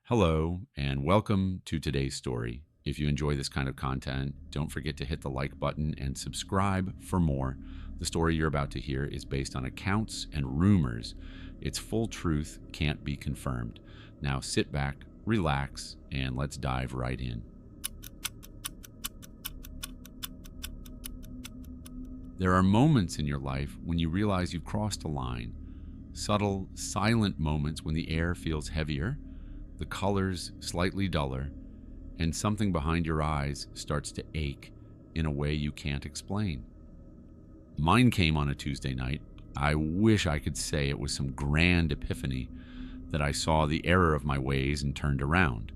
Hello, and welcome to today's story. If you enjoy this kind of content, don't forget to hit the like button and subscribe for more. The story you're about to hear is based on accounts and rumors. Its full truth can't be confirmed. Now sit back, relax, and let's dive right in. There are moments in your life when you realize you've crossed a line. Subtle, silent moments when the air feels heavier, the colors slightly duller, and something behind your eyes starts to ache in a way you can't explain. Mine came on a Tuesday night. I wish I could say it was some grand epiphany that I saw the error of my ways and turned around.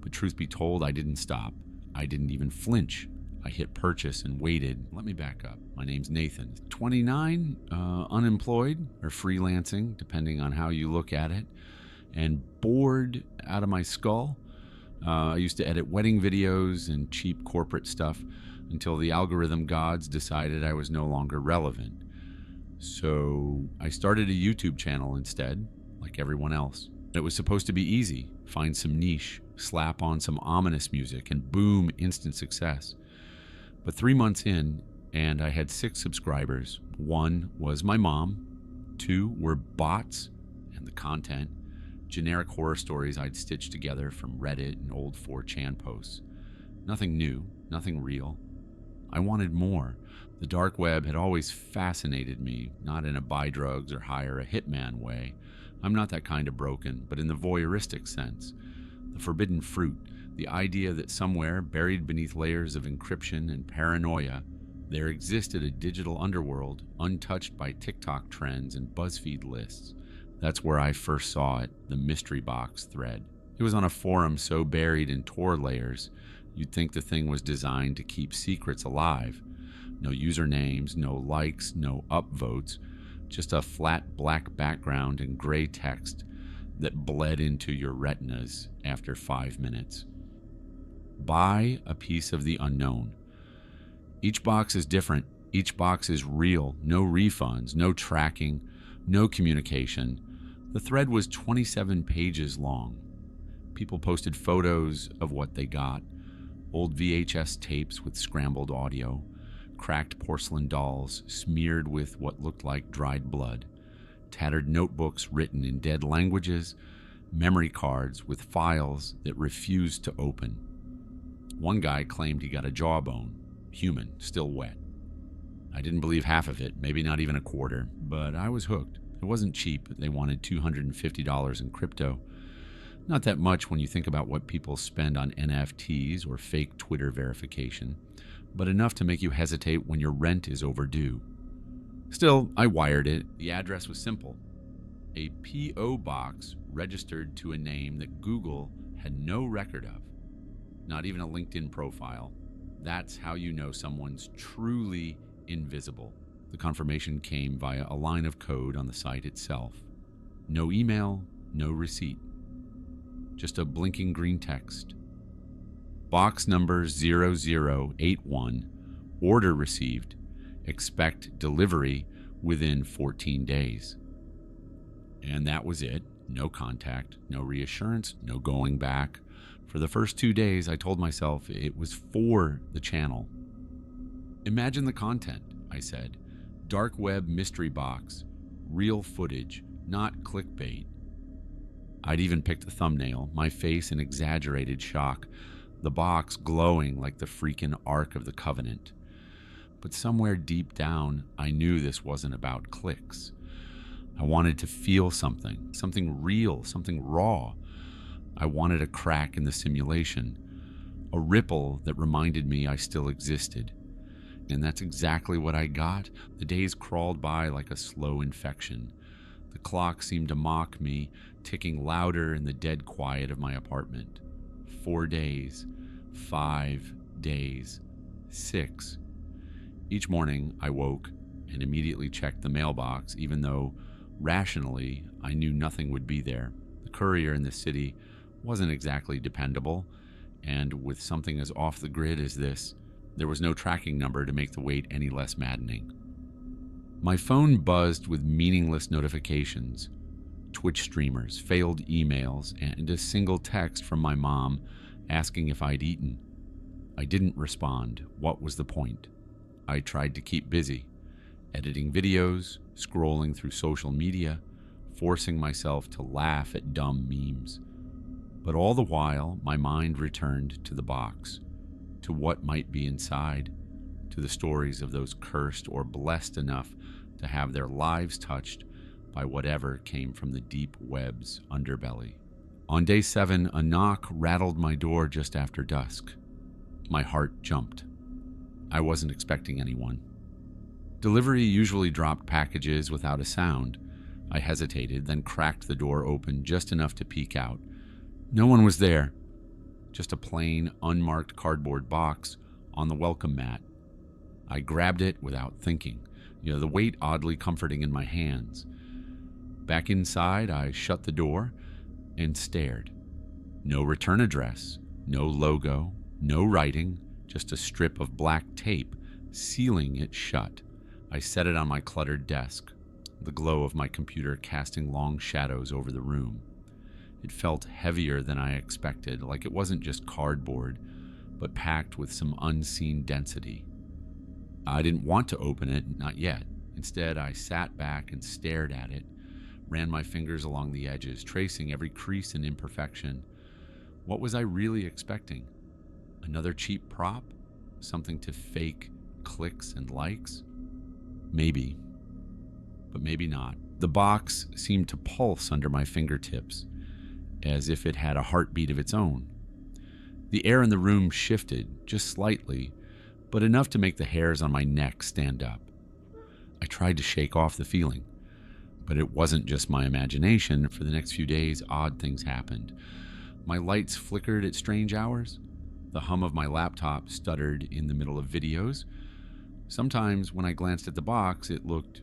But truth be told, I didn't stop. I didn't even flinch. I hit purchase and waited. Let me back up. My name's Nathan, 29, unemployed or freelancing, depending on how you look at it, and bored out of my skull. I used to edit wedding videos and cheap corporate stuff until the algorithm gods decided I was no longer relevant. So I started a YouTube channel instead, like everyone else. It was supposed to be easy. Find some niche, slap on some ominous music, and boom, instant success. But 3 months in, and I had 6 subscribers. 1 was my mom, 2 were bots and the content, generic horror stories I'd stitched together from Reddit and old 4chan posts. Nothing new, nothing real. I wanted more. The dark web had always fascinated me, not in a buy drugs or hire a hitman way. I'm not that kind of broken, but in the voyeuristic sense. The forbidden fruit, the idea that somewhere, buried beneath layers of encryption and paranoia, there existed a digital underworld untouched by TikTok trends and BuzzFeed lists. That's where I first saw it, the mystery box thread. It was on a forum so buried in Tor layers, you'd think the thing was designed to keep secrets alive. No usernames, no likes, no upvotes, just a flat black background and gray text that bled into your retinas after 5 minutes. Buy a piece of the unknown. Each box is different. Each box is real. No refunds, no tracking, no communication. The thread was 27 pages long. People posted photos of what they got. Old VHS tapes with scrambled audio, cracked porcelain dolls smeared with what looked like dried blood, tattered notebooks written in dead languages, memory cards with files that refused to open. One guy claimed he got a jawbone, human, still wet. I didn't believe half of it, maybe not even a quarter, but I was hooked. It wasn't cheap. They wanted $250 in crypto. Not that much when you think about what people spend on NFTs or fake Twitter verification, but enough to make you hesitate when your rent is overdue. Still, I wired it. The address was simple. A P.O. box registered to a name that Google had no record of. Not even a LinkedIn profile. That's how you know someone's truly invisible. The confirmation came via a line of code on the site itself. No email, no receipt. Just a blinking green text. Box number 0081, order received. Expect delivery within 14 days. And that was it. No contact, no reassurance, no going back. For the first 2 days, I told myself it was for the channel. Imagine the content, I said. Dark web mystery box, real footage, not clickbait. I'd even picked a thumbnail, my face in exaggerated shock, the box glowing like the freaking Ark of the Covenant. But somewhere deep down, I knew this wasn't about clicks. I wanted to feel something real, something raw. I wanted a crack in the simulation, a ripple that reminded me I still existed. And that's exactly what I got. The days crawled by like a slow infection. The clock seemed to mock me, ticking louder in the dead quiet of my apartment. 4 days, 5 days, 6. Each morning I woke and immediately checked the mailbox, even though rationally I knew nothing would be there. The courier in the city wasn't exactly dependable, and with something as off the grid as this, there was no tracking number to make the wait any less maddening. My phone buzzed with meaningless notifications. Twitch streamers, failed emails, and a single text from my mom asking if I'd eaten. I didn't respond. What was the point? I tried to keep busy, editing videos, scrolling through social media, forcing myself to laugh at dumb memes. But all the while, my mind returned to the box, to what might be inside, to the stories of those cursed or blessed enough to have their lives touched by whatever came from the deep web's underbelly. On day 7, a knock rattled my door just after dusk. My heart jumped. I wasn't expecting anyone. Delivery usually dropped packages without a sound. I hesitated, then cracked the door open just enough to peek out. No one was there. Just a plain, unmarked cardboard box on the welcome mat. I grabbed it without thinking, the weight oddly comforting in my hands. Back inside, I shut the door and stared. No return address, no logo, no writing, just a strip of black tape sealing it shut. I set it on my cluttered desk, the glow of my computer casting long shadows over the room. It felt heavier than I expected, like it wasn't just cardboard, but packed with some unseen density. I didn't want to open it, not yet. Instead, I sat back and stared at it, ran my fingers along the edges, tracing every crease and imperfection. What was I really expecting? Another cheap prop? Something to fake clicks and likes? Maybe, but maybe not. The box seemed to pulse under my fingertips, as if it had a heartbeat of its own. The air in the room shifted, just slightly, but enough to make the hairs on my neck stand up. I tried to shake off the feeling, but it wasn't just my imagination. For the next few days, odd things happened. My lights flickered at strange hours. The hum of my laptop stuttered in the middle of videos. Sometimes when I glanced at the box, it looked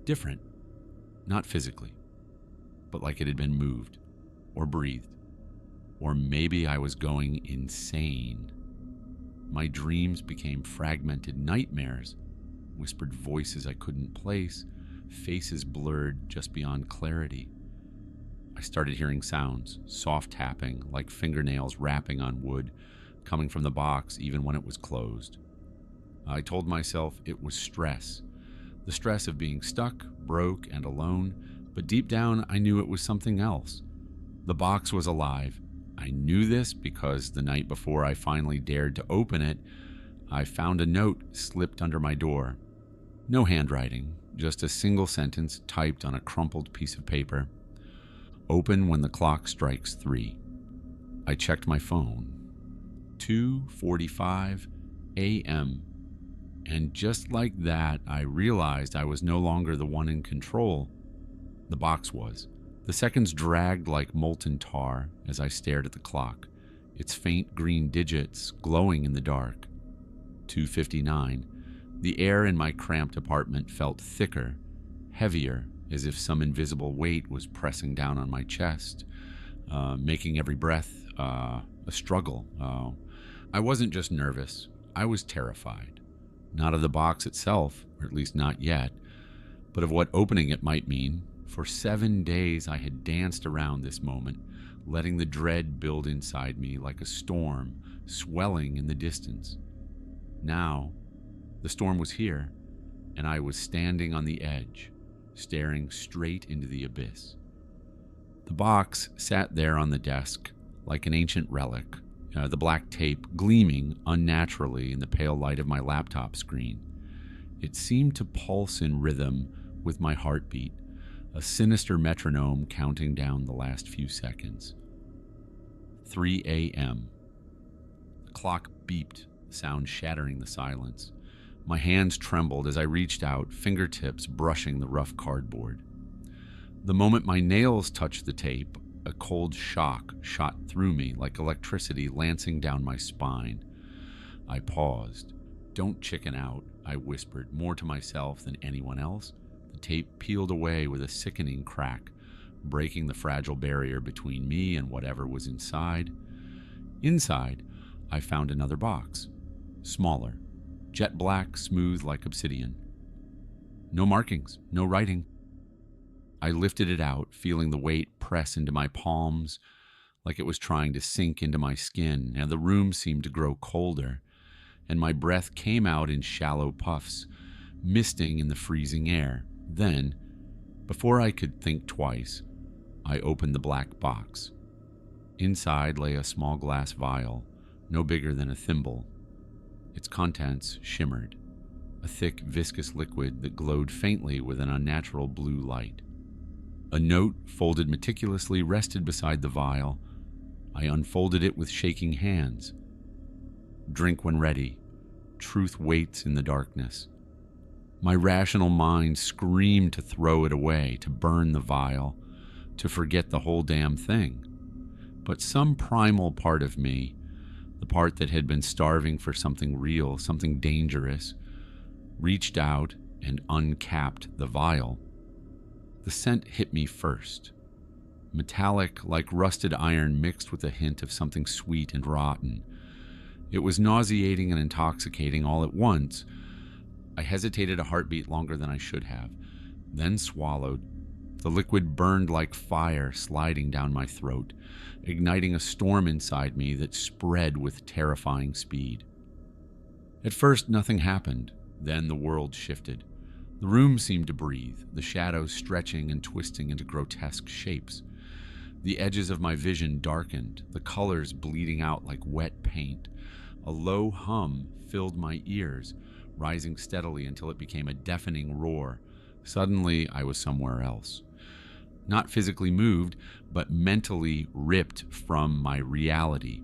different. Not physically, but like it had been moved or breathed. Or maybe I was going insane. My dreams became fragmented nightmares, whispered voices I couldn't place, faces blurred just beyond clarity. I started hearing sounds, soft tapping, like fingernails rapping on wood, coming from the box even when it was closed. I told myself it was stress, the stress of being stuck, broke, and alone, but deep down I knew it was something else. The box was alive. I knew this because the night before I finally dared to open it, I found a note slipped under my door. No handwriting, just a single sentence typed on a crumpled piece of paper. Open when the clock strikes 3. I checked my phone. 2:45 a.m. And just like that, I realized I was no longer the one in control. The box was. The seconds dragged like molten tar as I stared at the clock, its faint green digits glowing in the dark. 2:59. The air in my cramped apartment felt thicker, heavier, as if some invisible weight was pressing down on my chest, making every breath a struggle. I wasn't just nervous, I was terrified. Not of the box itself, or at least not yet, but of what opening it might mean. For 7 days I had danced around this moment, letting the dread build inside me like a storm, swelling in the distance. Now, the storm was here, and I was standing on the edge, staring straight into the abyss. The box sat there on the desk like an ancient relic, the black tape gleaming unnaturally in the pale light of my laptop screen. It seemed to pulse in rhythm with my heartbeat, a sinister metronome counting down the last few seconds. 3 a.m. The clock beeped, the sound shattering the silence. My hands trembled as I reached out, fingertips brushing the rough cardboard. The moment my nails touched the tape, a cold shock shot through me like electricity lancing down my spine. I paused. "Don't chicken out," I whispered, more to myself than anyone else. The tape peeled away with a sickening crack, breaking the fragile barrier between me and whatever was inside. Inside, I found another box, smaller, jet black, smooth like obsidian. No markings, no writing. I lifted it out, feeling the weight press into my palms like it was trying to sink into my skin, and the room seemed to grow colder, and my breath came out in shallow puffs, misting in the freezing air. Then, before I could think twice, I opened the black box. Inside lay a small glass vial, no bigger than a thimble. Its contents shimmered, a thick, viscous liquid that glowed faintly with an unnatural blue light. A note, folded meticulously, rested beside the vial. I unfolded it with shaking hands. Drink when ready. Truth waits in the darkness. My rational mind screamed to throw it away, to burn the vial, to forget the whole damn thing. But some primal part of me, the part that had been starving for something real, something dangerous, reached out and uncapped the vial. The scent hit me first. Metallic, like rusted iron, mixed with a hint of something sweet and rotten. It was nauseating and intoxicating all at once. I hesitated a heartbeat longer than I should have, then swallowed. The liquid burned like fire, sliding down my throat, igniting a storm inside me that spread with terrifying speed. At first, nothing happened. Then the world shifted. The room seemed to breathe, the shadows stretching and twisting into grotesque shapes. The edges of my vision darkened, the colors bleeding out like wet paint. A low hum filled my ears, rising steadily until it became a deafening roar. Suddenly, I was somewhere else. Not physically moved, but mentally ripped from my reality.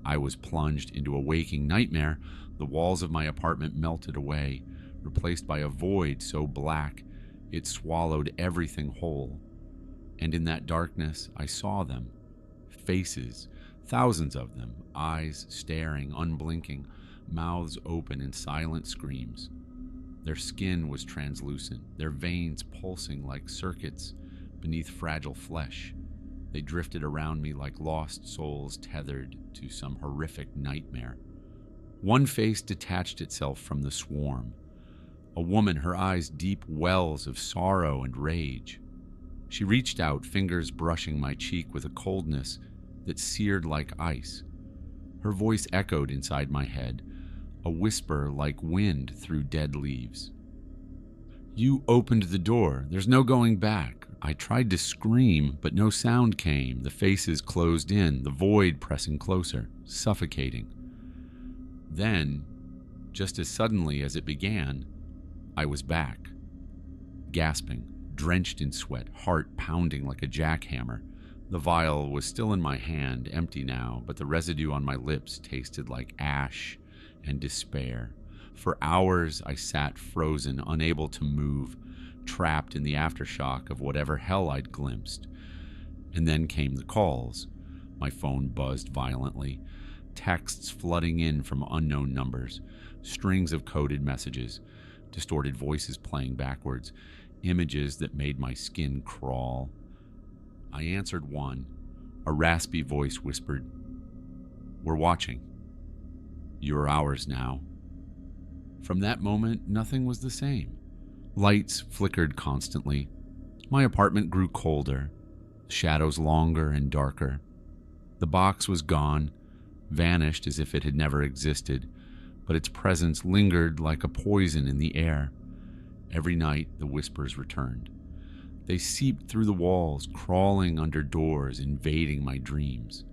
I was plunged into a waking nightmare. The walls of my apartment melted away, replaced by a void so black it swallowed everything whole. And in that darkness, I saw them. Faces, thousands of them, eyes staring, unblinking, mouths open in silent screams. Their skin was translucent, their veins pulsing like circuits beneath fragile flesh. They drifted around me like lost souls tethered to some horrific nightmare. One face detached itself from the swarm. A woman, her eyes deep wells of sorrow and rage. She reached out, fingers brushing my cheek with a coldness that seared like ice. Her voice echoed inside my head, a whisper like wind through dead leaves. "You opened the door. There's no going back." I tried to scream, but no sound came. The faces closed in, the void pressing closer, suffocating. Then, just as suddenly as it began, I was back, gasping, drenched in sweat, heart pounding like a jackhammer. The vial was still in my hand, empty now, but the residue on my lips tasted like ash and despair. For hours I sat frozen, unable to move, trapped in the aftershock of whatever hell I'd glimpsed. And then came the calls. My phone buzzed violently, texts flooding in from unknown numbers, strings of coded messages, distorted voices playing backwards, images that made my skin crawl. I answered one. A raspy voice whispered, "We're watching. You're ours now." From that moment, nothing was the same. Lights flickered constantly. My apartment grew colder, shadows longer and darker. The box was gone, vanished as if it had never existed, but its presence lingered like a poison in the air. Every night, the whispers returned. They seeped through the walls, crawling under doors, invading my dreams.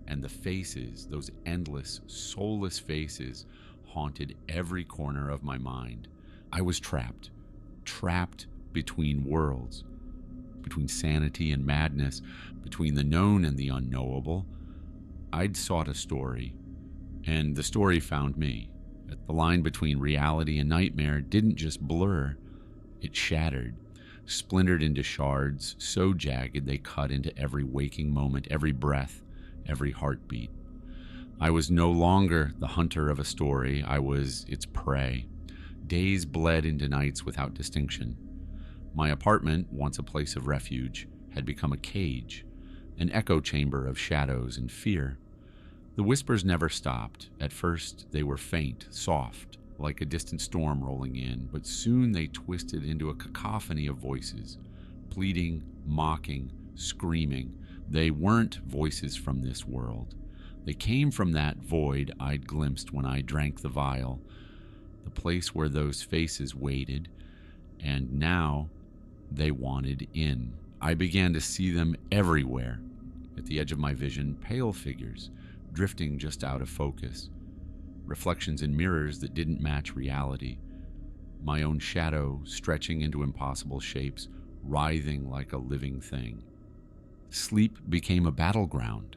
And the faces, those endless, soulless faces, haunted every corner of my mind. I was trapped between worlds, between sanity and madness, between the known and the unknowable. I'd sought a story, and the story found me. The line between reality and nightmare didn't just blur, it shattered, splintered into shards so jagged they cut into every waking moment, every breath, every heartbeat. I was no longer the hunter of a story, I was its prey. Days bled into nights without distinction. My apartment, once a place of refuge, had become a cage, an echo chamber of shadows and fear. The whispers never stopped. At first, they were faint, soft, like a distant storm rolling in, but soon they twisted into a cacophony of voices, pleading, mocking, screaming. They weren't voices from this world. They came from that void I'd glimpsed when I drank the vial, the place where those faces waited, and now they wanted in. I began to see them everywhere. At the edge of my vision, pale figures, drifting just out of focus. Reflections in mirrors that didn't match reality. My own shadow stretching into impossible shapes, writhing like a living thing. Sleep became a battleground.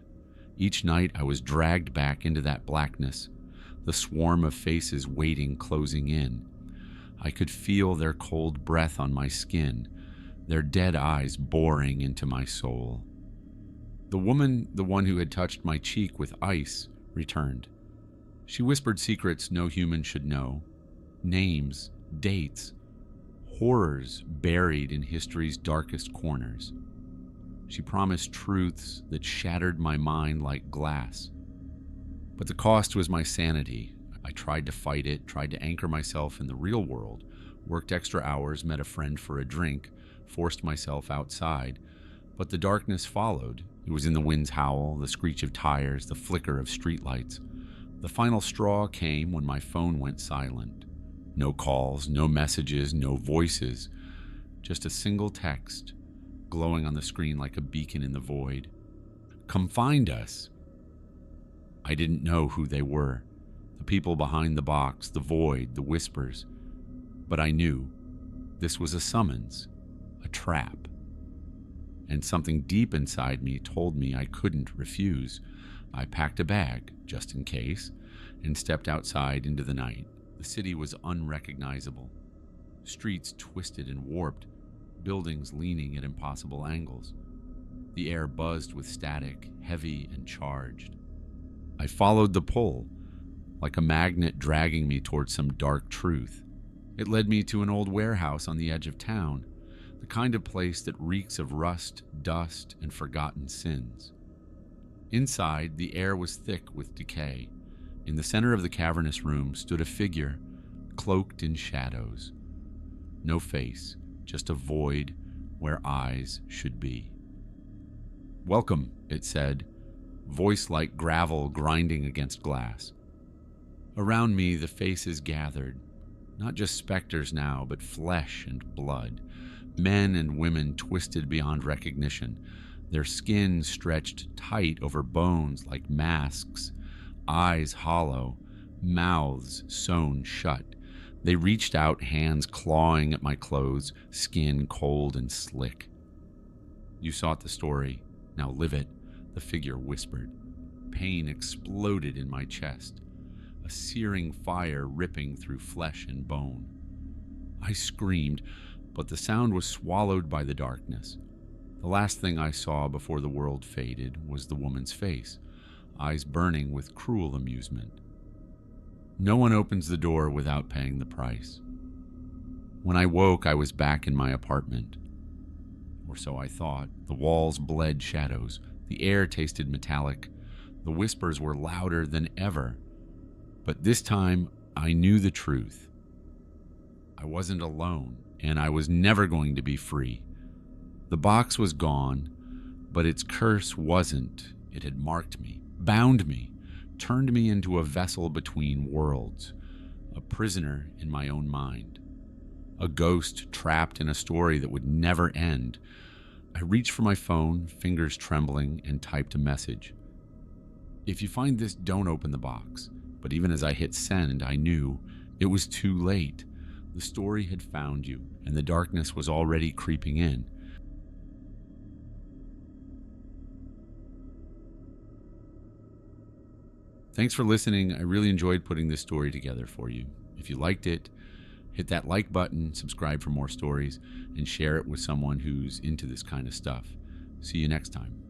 Each night I was dragged back into that blackness, the swarm of faces waiting, closing in. I could feel their cold breath on my skin, their dead eyes boring into my soul. The woman, the one who had touched my cheek with ice, returned. She whispered secrets no human should know, names, dates, horrors buried in history's darkest corners. She promised truths that shattered my mind like glass. But the cost was my sanity. I tried to fight it, tried to anchor myself in the real world, worked extra hours, met a friend for a drink, forced myself outside. But the darkness followed. It was in the wind's howl, the screech of tires, the flicker of streetlights. The final straw came when my phone went silent. No calls, no messages, no voices. Just a single text, glowing on the screen like a beacon in the void. Come find us. I didn't know who they were. The people behind the box, the void, the whispers. But I knew this was a summons, a trap. And something deep inside me told me I couldn't refuse. I packed a bag, just in case, and stepped outside into the night. The city was unrecognizable. Streets twisted and warped, buildings leaning at impossible angles. The air buzzed with static, heavy and charged. I followed the pull, like a magnet dragging me towards some dark truth. It led me to an old warehouse on the edge of town, the kind of place that reeks of rust, dust, and forgotten sins. Inside, the air was thick with decay. In the center of the cavernous room stood a figure, cloaked in shadows. No face, just a void where eyes should be. "Welcome," it said, voice like gravel grinding against glass. Around me, the faces gathered, not just specters now, but flesh and blood. Men and women twisted beyond recognition, their skin stretched tight over bones like masks, eyes hollow, mouths sewn shut. They reached out, hands clawing at my clothes, skin cold and slick. "You sought the story, now live it," the figure whispered. Pain exploded in my chest, a searing fire ripping through flesh and bone. I screamed, but the sound was swallowed by the darkness. The last thing I saw before the world faded was the woman's face, eyes burning with cruel amusement. No one opens the door without paying the price. When I woke, I was back in my apartment. Or so I thought. The walls bled shadows. The air tasted metallic. The whispers were louder than ever. But this time, I knew the truth. I wasn't alone, and I was never going to be free. The box was gone, but its curse wasn't. It had marked me, bound me, turned me into a vessel between worlds, a prisoner in my own mind, a ghost trapped in a story that would never end. I reached for my phone, fingers trembling, and typed a message. "If you find this, don't open the box." But even as I hit send, I knew it was too late. The story had found you, and the darkness was already creeping in. Thanks for listening. I really enjoyed putting this story together for you. If you liked it, hit that like button, subscribe for more stories, and share it with someone who's into this kind of stuff. See you next time.